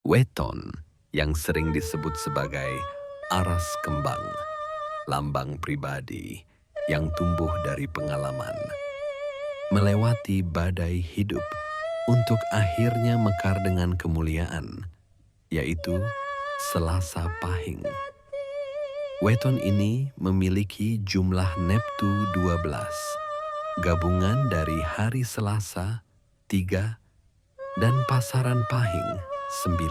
Weton yang sering disebut sebagai aras kembang, lambang pribadi yang tumbuh dari pengalaman, melewati badai hidup untuk akhirnya mekar dengan kemuliaan, yaitu Selasa Pahing. Weton ini memiliki jumlah neptu 12, gabungan dari hari Selasa 3 dan pasaran Pahing 9.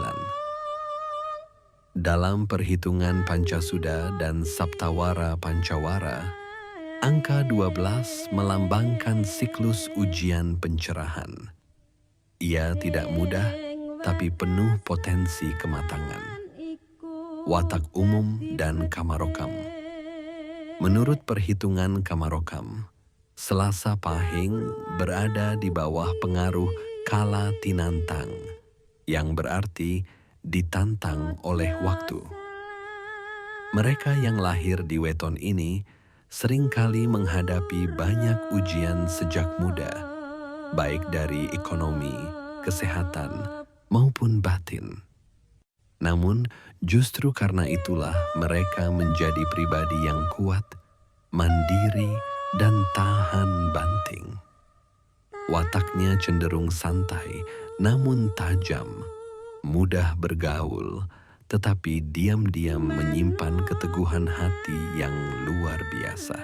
Dalam perhitungan Pancasuda dan Saptawara Pancawara, angka 12 melambangkan siklus ujian pencerahan. Ia tidak mudah, tapi penuh potensi kematangan. Watak umum dan Kamarokam. Menurut perhitungan Kamarokam, Selasa Pahing berada di bawah pengaruh Kala Tinantang, yang berarti ditantang oleh waktu. Mereka yang lahir di weton ini seringkali menghadapi banyak ujian sejak muda, baik dari ekonomi, kesehatan, maupun batin. Namun, justru karena itulah mereka menjadi pribadi yang kuat, mandiri, dan tahan banting. Wataknya cenderung santai, namun tajam, mudah bergaul, tetapi diam-diam menyimpan keteguhan hati yang luar biasa.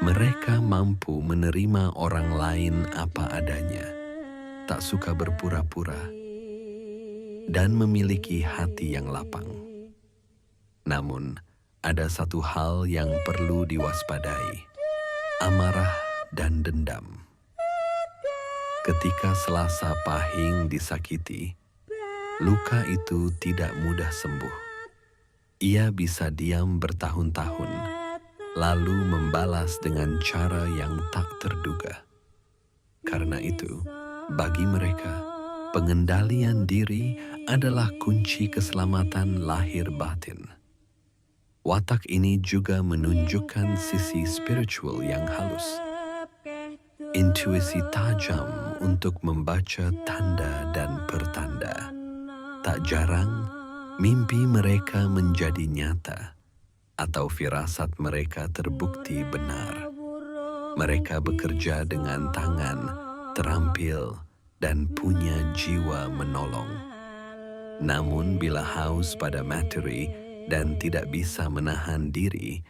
Mereka mampu menerima orang lain apa adanya, tak suka berpura-pura, dan memiliki hati yang lapang. Namun, ada satu hal yang perlu diwaspadai: amarah dan dendam. Ketika Selasa Pahing disakiti, luka itu tidak mudah sembuh. Ia bisa diam bertahun-tahun, lalu membalas dengan cara yang tak terduga. Karena itu, bagi mereka, pengendalian diri adalah kunci keselamatan lahir batin. Watak ini juga menunjukkan sisi spiritual yang halus. Intuisi tajam untuk membaca tanda dan pertanda. Tak jarang, mimpi mereka menjadi nyata atau firasat mereka terbukti benar. Mereka bekerja dengan tangan, terampil, dan punya jiwa menolong. Namun bila haus pada materi dan tidak bisa menahan diri,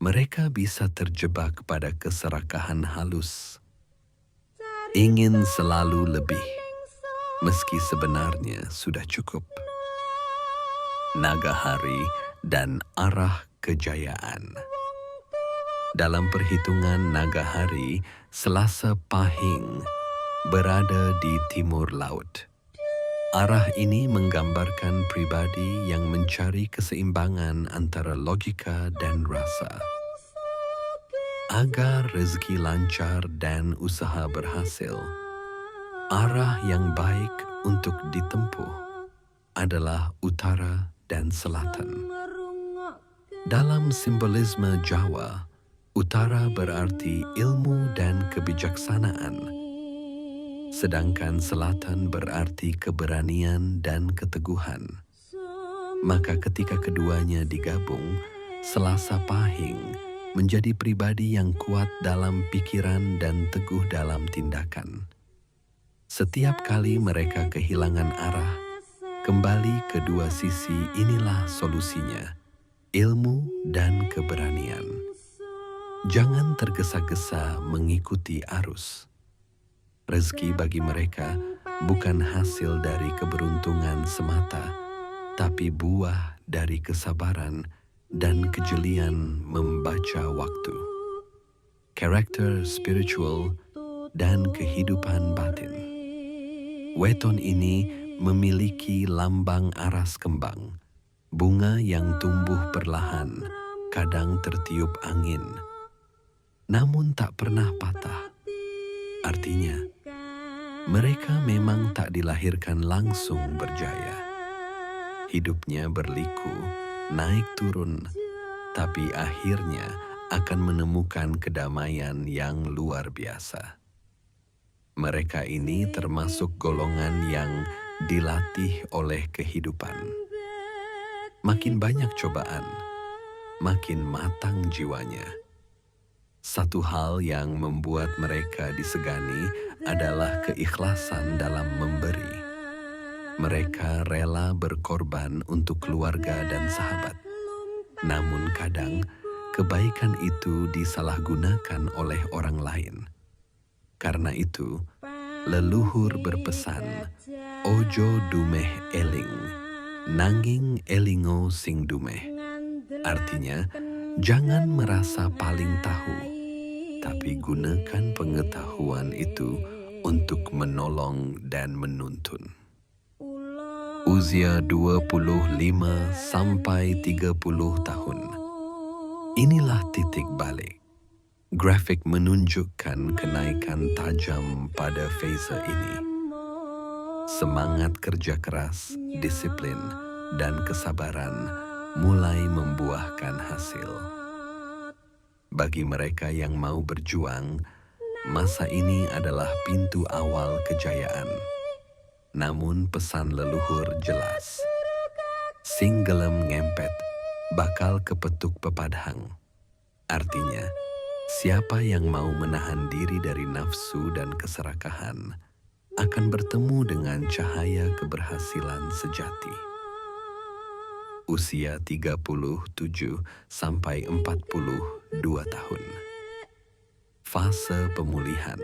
mereka bisa terjebak pada keserakahan halus. Ingin selalu lebih, meski sebenarnya sudah cukup. Naga hari dan arah kejayaan. Dalam perhitungan naga hari, Selasa Pahing berada di timur laut. Arah ini menggambarkan pribadi yang mencari keseimbangan antara logika dan rasa. Agar rezeki lancar dan usaha berhasil, arah yang baik untuk ditempuh adalah utara dan selatan. Dalam simbolisme Jawa, utara berarti ilmu dan kebijaksanaan, sedangkan selatan berarti keberanian dan keteguhan. Maka ketika keduanya digabung, Selasa Pahing menjadi pribadi yang kuat dalam pikiran dan teguh dalam tindakan. Setiap kali mereka kehilangan arah, kembali ke dua sisi inilah solusinya: ilmu dan keberanian. Jangan tergesa-gesa mengikuti arus. Rezeki bagi mereka bukan hasil dari keberuntungan semata, tapi buah dari kesabaran dan kejelian membaca waktu. Karakter spiritual dan kehidupan batin. Weton ini memiliki lambang aras kembang, bunga yang tumbuh perlahan, kadang tertiup angin, namun tak pernah patah. Artinya, mereka memang tak dilahirkan langsung berjaya. Hidupnya berliku, naik turun, tapi akhirnya akan menemukan kedamaian yang luar biasa. Mereka ini termasuk golongan yang dilatih oleh kehidupan. Makin banyak cobaan, makin matang jiwanya. Satu hal yang membuat mereka disegani adalah keikhlasan dalam memberi. Mereka rela berkorban untuk keluarga dan sahabat. Namun kadang, kebaikan itu disalahgunakan oleh orang lain. Karena itu, leluhur berpesan, "Ojo dumeh eling, nanging elingo sing dumeh." Artinya, jangan merasa paling tahu, tapi gunakan pengetahuan itu untuk menolong dan menuntun. Usia 25 sampai 30 tahun. Inilah titik balik. Grafik menunjukkan kenaikan tajam pada fase ini. Semangat kerja keras, disiplin, dan kesabaran mulai membuahkan hasil. Bagi mereka yang mau berjuang, masa ini adalah pintu awal kejayaan. Namun pesan leluhur jelas. Sing gelem ngempet, bakal kepetuk pepadhang. Artinya, siapa yang mau menahan diri dari nafsu dan keserakahan akan bertemu dengan cahaya keberhasilan sejati. Usia 37 sampai 42 tahun. Fase pemulihan.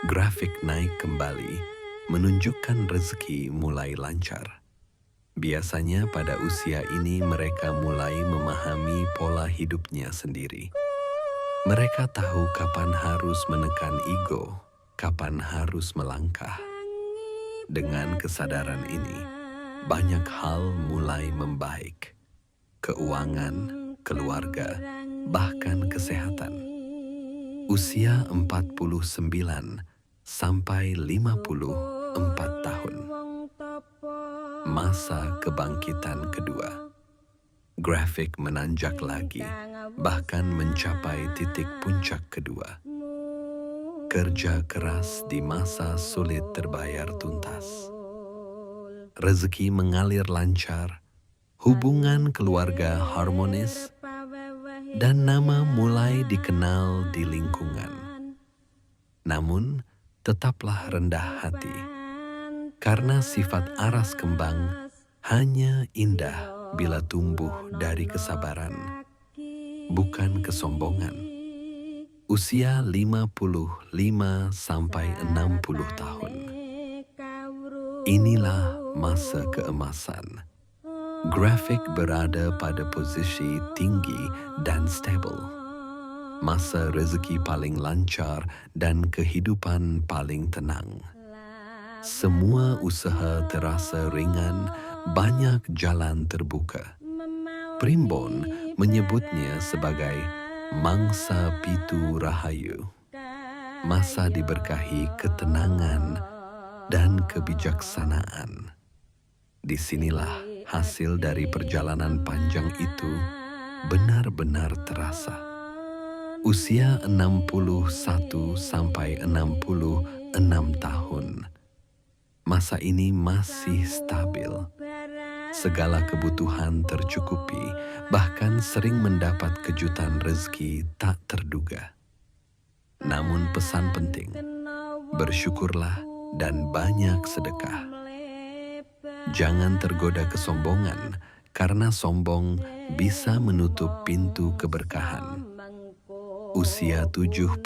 Grafik naik kembali menunjukkan rezeki mulai lancar. Biasanya pada usia ini mereka mulai memahami pola hidupnya sendiri. Mereka tahu kapan harus menekan ego, kapan harus melangkah. Dengan kesadaran ini, banyak hal mulai membaik. Keuangan, keluarga, bahkan kesehatan. Usia 49 sampai 54 tahun. Masa kebangkitan kedua. Grafik menanjak lagi, bahkan mencapai titik puncak kedua. Kerja keras di masa sulit terbayar tuntas. Rezeki mengalir lancar, hubungan keluarga harmonis, dan nama mulai dikenal di lingkungan. Namun, tetaplah rendah hati, karena sifat aras kembang hanya indah bila tumbuh dari kesabaran, bukan kesombongan. Usia 55 sampai 60 tahun. Inilah masa keemasan. Grafik berada pada posisi tinggi dan stabil. Masa rezeki paling lancar dan kehidupan paling tenang. Semua usaha terasa ringan, banyak jalan terbuka. Primbon menyebutnya sebagai mangsa pitu rahayu. Masa diberkahi ketenangan dan kebijaksanaan. Disinilah hasil dari perjalanan panjang itu benar-benar terasa. Usia 61 sampai 66 tahun. Masa ini masih stabil. Segala kebutuhan tercukupi, bahkan sering mendapat kejutan rezeki tak terduga. Namun pesan penting, bersyukurlah dan banyak sedekah. Jangan tergoda kesombongan, karena sombong bisa menutup pintu keberkahan. Usia 79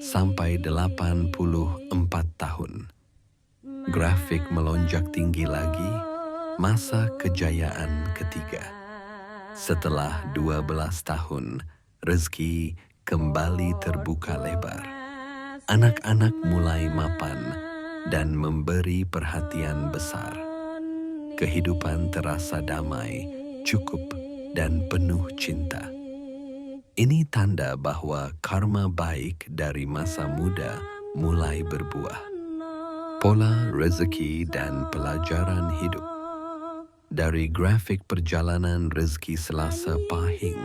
sampai 84 tahun. Grafik melonjak tinggi lagi, masa kejayaan ketiga. Setelah 12 tahun, rezeki kembali terbuka lebar. Anak-anak mulai mapan dan memberi perhatian besar. Kehidupan terasa damai, cukup, dan penuh cinta. Ini tanda bahwa karma baik dari masa muda mulai berbuah. Pola rezeki dan pelajaran hidup. Dari grafik perjalanan rezeki Selasa Pahing,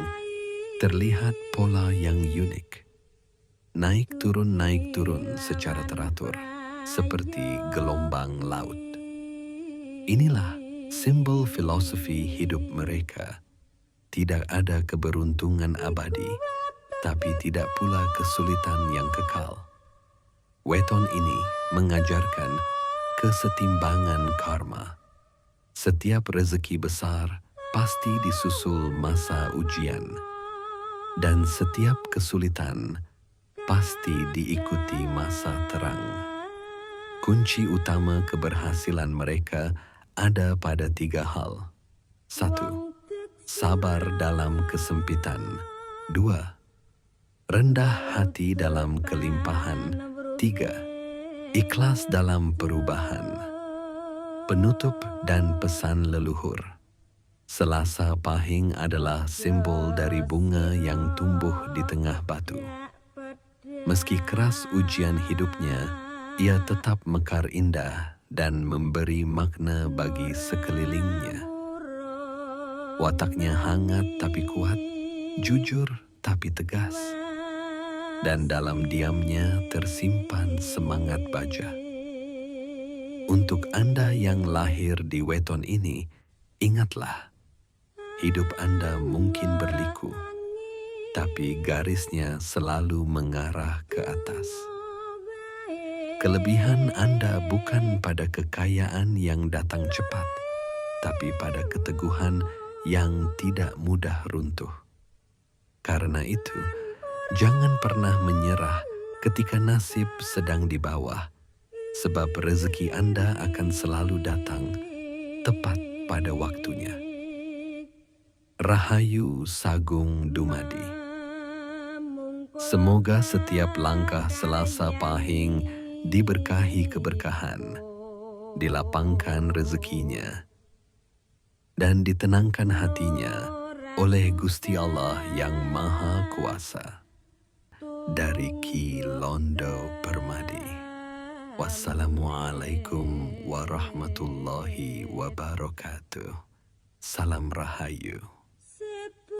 terlihat pola yang unik. Naik turun secara teratur. seperti gelombang laut. Inilah simbol filosofi hidup mereka. Tidak ada keberuntungan abadi, tapi tidak pula kesulitan yang kekal. Weton ini mengajarkan kesetimbangan karma. Setiap rezeki besar pasti disusul masa ujian, dan setiap kesulitan pasti diikuti masa terang. Kunci utama keberhasilan mereka ada pada 3 hal. 1. Sabar dalam kesempitan. 2. Rendah hati dalam kelimpahan. 3. Ikhlas dalam perubahan. Penutup dan pesan leluhur. Selasa Pahing adalah simbol dari bunga yang tumbuh di tengah batu. Meski keras ujian hidupnya, ia tetap mekar indah dan memberi makna bagi sekelilingnya. Wataknya hangat tapi kuat, jujur tapi tegas, dan dalam diamnya tersimpan semangat baja. Untuk Anda yang lahir di weton ini, ingatlah, hidup Anda mungkin berliku, tapi garisnya selalu mengarah ke atas. Kelebihan Anda bukan pada kekayaan yang datang cepat, tapi pada keteguhan yang tidak mudah runtuh. Karena itu, jangan pernah menyerah ketika nasib sedang di bawah, sebab rezeki Anda akan selalu datang tepat pada waktunya. Rahayu Sagung Dumadi. Semoga setiap langkah Selasa Pahing diberkahi keberkahan, dilapangkan rezekinya, dan ditenangkan hatinya oleh Gusti Allah yang Maha Kuasa. Dari Ki Londo Permadi. Wassalamualaikum warahmatullahi wabarakatuh. Salam Rahayu.